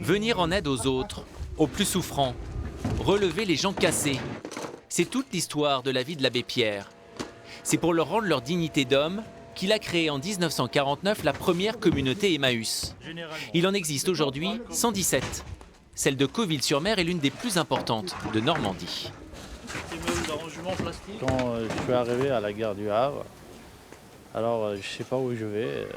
Venir en aide aux autres, aux plus souffrants, relever les gens cassés. C'est toute l'histoire de la vie de l'abbé Pierre. C'est pour leur rendre leur dignité d'homme qu'il a créé en 1949 la première communauté Emmaüs. Il en existe aujourd'hui 117. Celle de Cauville-sur-Mer est l'une des plus importantes de Normandie. Quand je suis arrivé à la gare du Havre, alors je ne sais pas où je vais.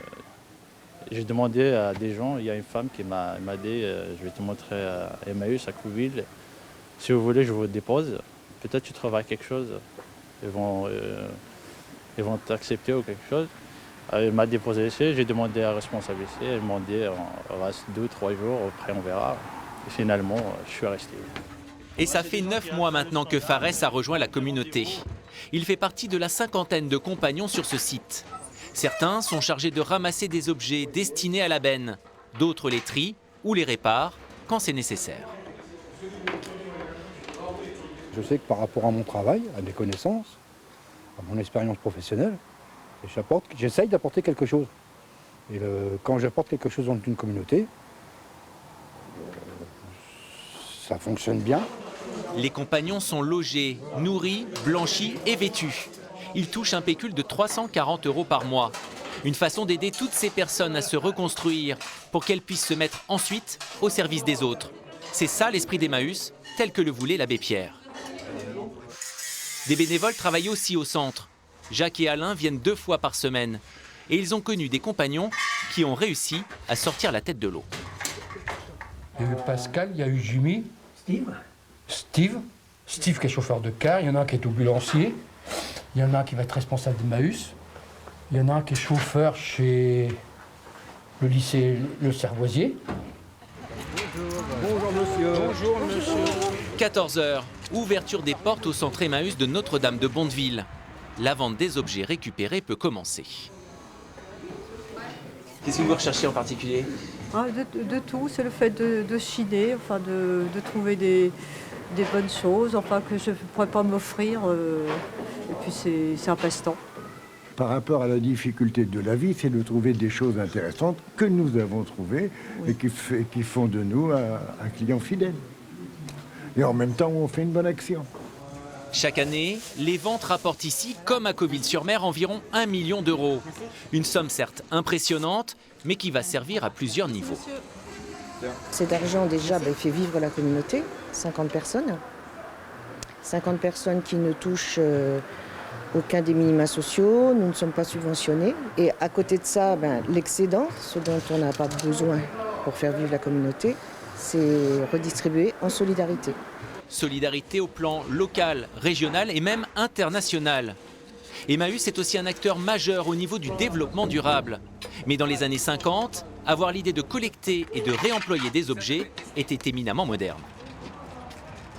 J'ai demandé à des gens, il y a une femme qui m'a dit je vais te montrer Emmaüs à Cauville. Si vous voulez, je vous dépose. Peut-être tu trouveras quelque chose. Ils vont t'accepter ou quelque chose. Elle m'a déposé ici, j'ai demandé à la responsable ici. Ils m'ont dit on reste 2-3 jours, après on verra. Et finalement, je suis resté. Et ça fait 9 mois maintenant que Fares a rejoint la communauté. Il fait partie de la cinquantaine de compagnons sur ce site. Certains sont chargés de ramasser des objets destinés à la benne. D'autres les trient ou les réparent quand c'est nécessaire. Je sais que par rapport à mon travail, à mes connaissances, à mon expérience professionnelle, j'essaye d'apporter quelque chose. Et quand j'apporte quelque chose dans une communauté, ça fonctionne bien. Les compagnons sont logés, nourris, blanchis et vêtus. Ils touchent un pécule de 340 € par mois. Une façon d'aider toutes ces personnes à se reconstruire pour qu'elles puissent se mettre ensuite au service des autres. C'est ça l'esprit d'Emmaüs, tel que le voulait l'abbé Pierre. Des bénévoles travaillent aussi au centre. Jacques et Alain viennent 2 fois par semaine. Et ils ont connu des compagnons qui ont réussi à sortir la tête de l'eau. Il y a eu Pascal, il y a eu Jimmy. Steve qui est chauffeur de car, il y en a un qui est ambulancier, il y en a un qui va être responsable d'Emmaüs, il y en a un qui est chauffeur chez le lycée Le Cervoisier. Bonjour monsieur. Bonjour monsieur. 14 h, ouverture des portes au centre Emmaüs de Notre-Dame de Bondeville. La vente des objets récupérés peut commencer. Qu'est-ce que vous recherchez en particulier ? De tout, c'est le fait de chiner, enfin de trouver des bonnes choses, enfin que je ne pourrais pas m'offrir. Et puis c'est un passe-temps. Par rapport à la difficulté de la vie, c'est de trouver des choses intéressantes que nous avons trouvées et qui font de nous un client fidèle. Et en même temps, on fait une bonne action. Chaque année, les ventes rapportent ici, comme à Cauville-sur-Mer, environ 1 million €. Une somme certes impressionnante, mais qui va servir à plusieurs niveaux. Cet argent déjà il fait vivre la communauté, 50 personnes. 50 personnes qui ne touchent aucun des minima sociaux, nous ne sommes pas subventionnés. Et à côté de ça, l'excédent, ce dont on n'a pas besoin pour faire vivre la communauté, c'est redistribué en solidarité. Solidarité au plan local, régional et même international. Emmaüs est aussi un acteur majeur au niveau du développement durable. Mais dans les années 50, avoir l'idée de collecter et de réemployer des objets était éminemment moderne.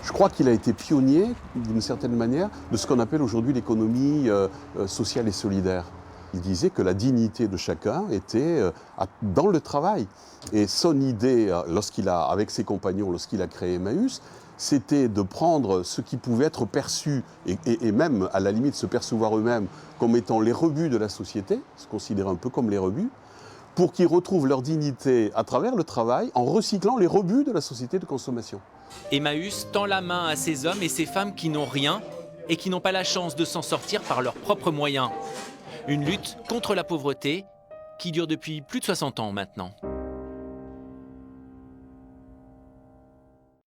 Je crois qu'il a été pionnier, d'une certaine manière, de ce qu'on appelle aujourd'hui l'économie sociale et solidaire. Il disait que la dignité de chacun était dans le travail. Et son idée, avec ses compagnons, lorsqu'il a créé Emmaüs, c'était de prendre ce qui pouvait être perçu, et même à la limite se percevoir eux-mêmes comme étant les rebuts de la société, se considérer un peu comme les rebuts, pour qu'ils retrouvent leur dignité à travers le travail en recyclant les rebuts de la société de consommation. Emmaüs tend la main à ces hommes et ces femmes qui n'ont rien et qui n'ont pas la chance de s'en sortir par leurs propres moyens. Une lutte contre la pauvreté qui dure depuis plus de 60 ans maintenant.